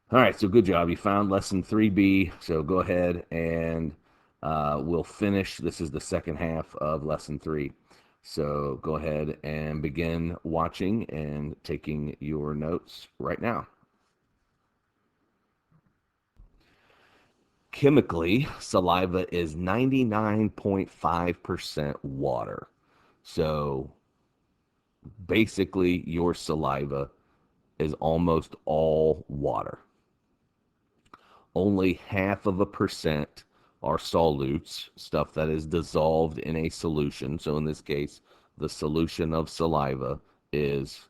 All right, so good job. You found lesson 3B. So go ahead and we'll finish. This is the second half of lesson 3. So go ahead and begin watching and taking your notes right now. Chemically, saliva is 99.5% water. So basically, your saliva is almost all water. Only 0.5% are solutes, stuff that is dissolved in a solution. So in this case, the solution of saliva is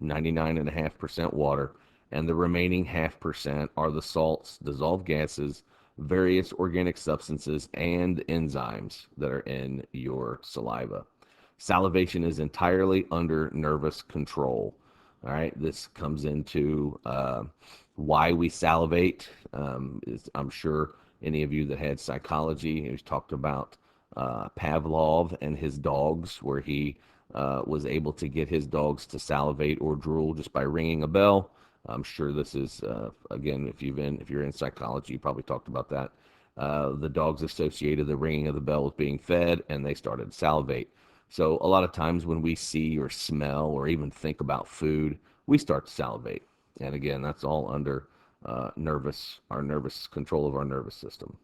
99.5% water, and the remaining 0.5% are the salts, dissolved gases, various organic substances, and enzymes that are in your saliva. Salivation is entirely under nervous control. All right, this comes into why we salivate. I'm sure any of you that had psychology, who's talked about Pavlov and his dogs, where he was able to get his dogs to salivate or drool just by ringing a bell. I'm sure this is again, if you're in psychology, you probably talked about that. The dogs associated the ringing of the bell with being fed, and they started to salivate. So a lot of times when we see or smell or even think about food, we start to salivate. And again, that's all under our nervous control of our nervous system.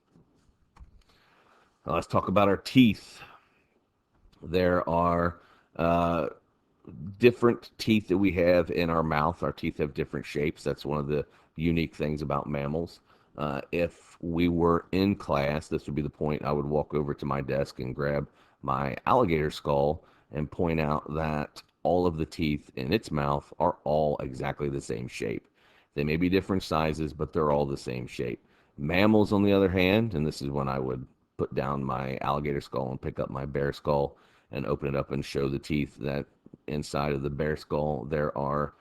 Now let's talk about our teeth. There are different teeth that we have in our mouth. Our teeth have different shapes. That's one of the unique things about mammals. If we were in class, this would be the point I would walk over to my desk and grab my alligator skull and point out that all of the teeth in its mouth are all exactly the same shape. They may be different sizes, but they're all the same shape. Mammals, on the other hand, and this is when I would put down my alligator skull and pick up my bear skull and open it up and show the teeth that inside of the bear skull there are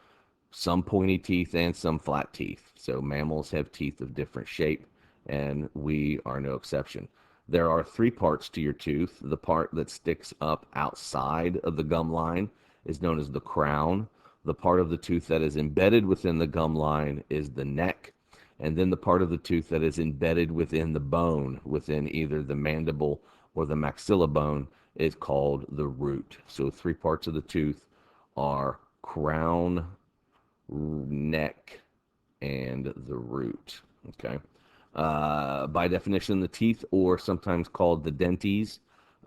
some pointy teeth and some flat teeth. So mammals have teeth of different shape, and we are no exception. There are 3 parts to your tooth. The part that sticks up outside of the gum line is known as the crown. The part of the tooth that is embedded within the gum line is the neck. And then the part of the tooth that is embedded within the bone, within either the mandible or the maxilla bone, is called the root. So 3 parts of the tooth are crown, neck, and the root. Okay. By definition, the teeth, or sometimes called the dentes,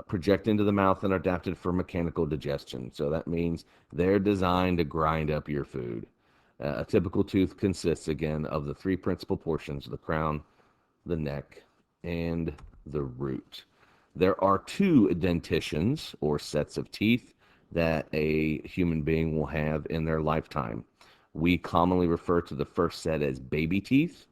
project into the mouth and are adapted for mechanical digestion. So that means they're designed to grind up your food. A typical tooth consists, again, of the 3 principal portions: the crown, the neck, and the root. There are 2 dentitions, or sets of teeth, that a human being will have in their lifetime. We commonly refer to the first set as baby teeth,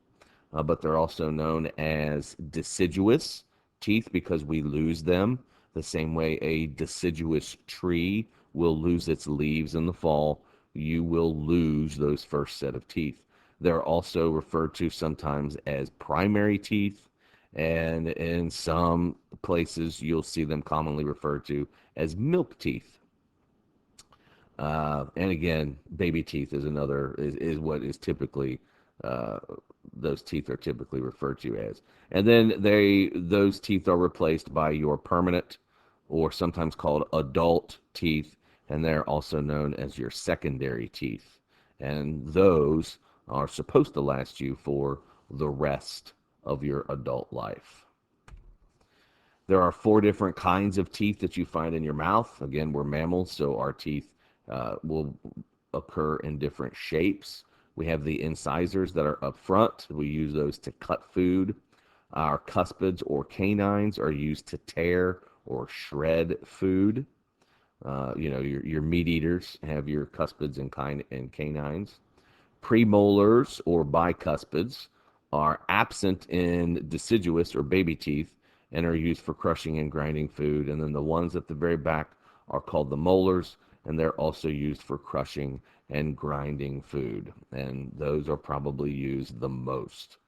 but they're also known as deciduous teeth because we lose them the same way a deciduous tree will lose its leaves in the fall. You will lose those first set of teeth. They're also referred to sometimes as primary teeth, and in some places you'll see them commonly referred to as milk teeth. And again, baby teeth is what is typically those teeth are typically referred to as. And then those teeth are replaced by your permanent, or sometimes called adult teeth, and they're also known as your secondary teeth. And those are supposed to last you for the rest of your adult life. There are 4 different kinds of teeth that you find in your mouth. Again, we're mammals, so our teeth will occur in different shapes. We have the incisors that are up front. We use those to cut food. Our cuspids, or canines, are used to tear or shred food. Your meat eaters have your cuspids and canines. Premolars, or bicuspids, are absent in deciduous or baby teeth and are used for crushing and grinding food. And then the ones at the very back are called the molars, and they're also used for crushing and grinding food. And those are probably used the most.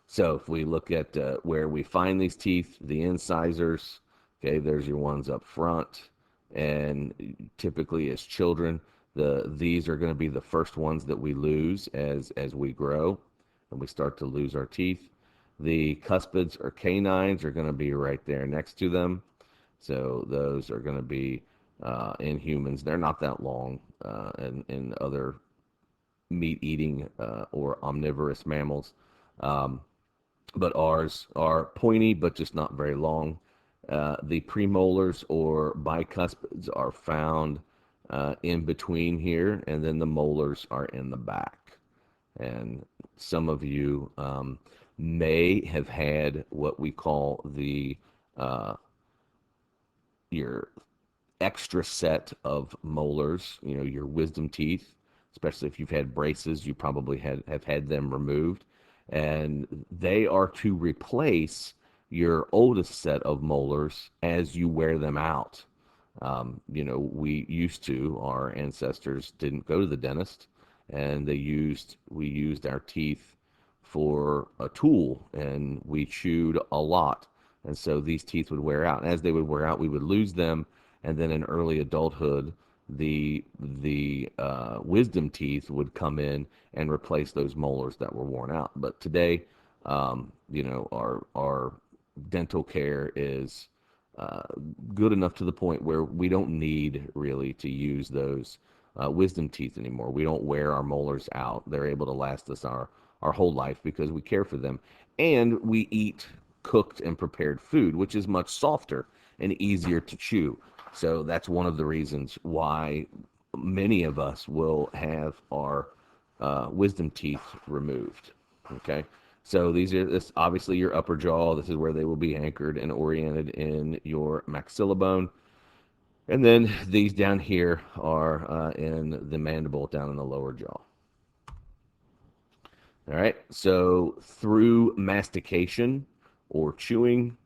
So if we look at where we find these teeth, the incisors, okay, there's your ones up front. And typically as children, These are going to be the first ones that we lose as we grow and we start to lose our teeth. The cuspids or canines are going to be right there next to them. So those are going to be in humans. They're not that long, and in other meat eating or omnivorous mammals. Um, but ours are pointy, but just not very long. The premolars or bicuspids are found in between here, and then the molars are in the back. And some of you may have had what we call the uh, your extra set of molars, your wisdom teeth, especially if you've had braces, you probably have had them removed. And they are to replace your oldest set of molars as you wear them out. Our ancestors didn't go to the dentist, and we used our teeth for a tool, and we chewed a lot. And so these teeth would wear out. And as they would wear out, we would lose them, and then in early adulthood, the wisdom teeth would come in and replace those molars that were worn out. But today, our dental care is uh, good enough to the point where we don't need really to use those wisdom teeth anymore. We don't wear our molars out. They're able to last us our whole life because we care for them. And we eat cooked and prepared food, which is much softer and easier to chew. So that's one of the reasons why many of us will have our wisdom teeth removed. Okay. So this obviously your upper jaw. This is where they will be anchored and oriented in your maxillabone. And then these down here are in the mandible down in the lower jaw. All right. So through mastication or chewing.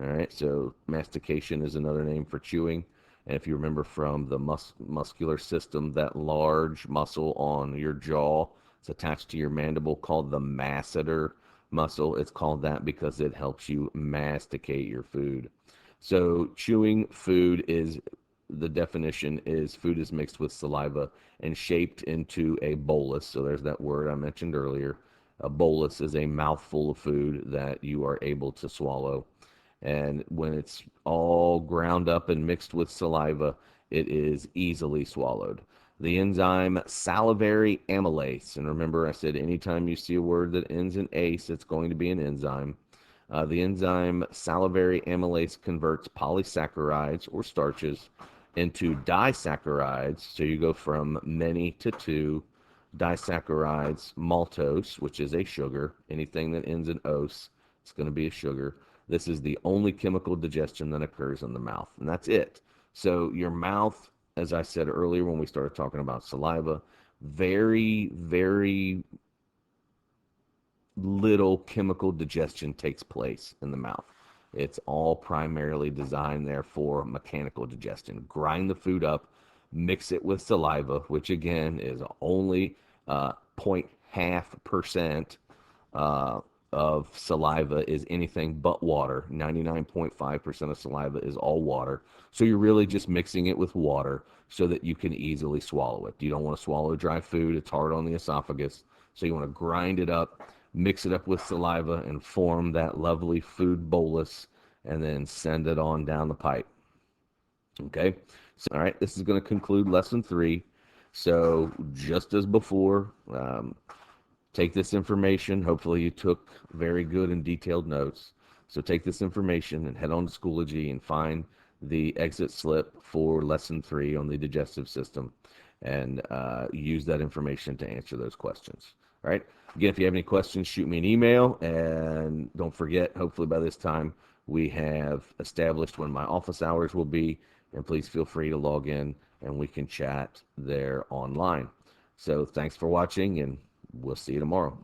All right. So mastication is another name for chewing. And if you remember from the muscular system, that large muscle on your jaw, it's attached to your mandible called the masseter muscle. It's called that because it helps you masticate your food. So chewing food is the definition is food is mixed with saliva and shaped into a bolus. So there's that word I mentioned earlier. A bolus is a mouthful of food that you are able to swallow. And when it's all ground up and mixed with saliva, it is easily swallowed. The enzyme salivary amylase, and remember I said anytime you see a word that ends in ace, it's going to be an enzyme. The enzyme salivary amylase converts polysaccharides or starches into disaccharides. So you go from many to two disaccharides, maltose, which is a sugar. Anything that ends in ose, it's going to be a sugar. This is the only chemical digestion that occurs in the mouth, and that's it. So your mouth, as I said earlier when we started talking about saliva, very, very little chemical digestion takes place in the mouth. It's all primarily designed there for mechanical digestion. Grind the food up, mix it with saliva, which again is only 0.5% of saliva is anything but water. 99.5% of saliva is all water. So you're really just mixing it with water so that you can easily swallow it. You don't want to swallow dry food. It's hard on the esophagus. So you want to grind it up, mix it up with saliva, and form that lovely food bolus, and then send it on down the pipe. Okay? So, all right, this is going to conclude lesson 3. So just as before, take this information. Hopefully you took very good and detailed notes. So take this information and head on to Schoology and find the exit slip for lesson 3 on the digestive system, and use that information to answer those questions. All right. Again, if you have any questions, shoot me an email. And don't forget, hopefully by this time, we have established when my office hours will be. And please feel free to log in and we can chat there online. So thanks for watching, and we'll see you tomorrow.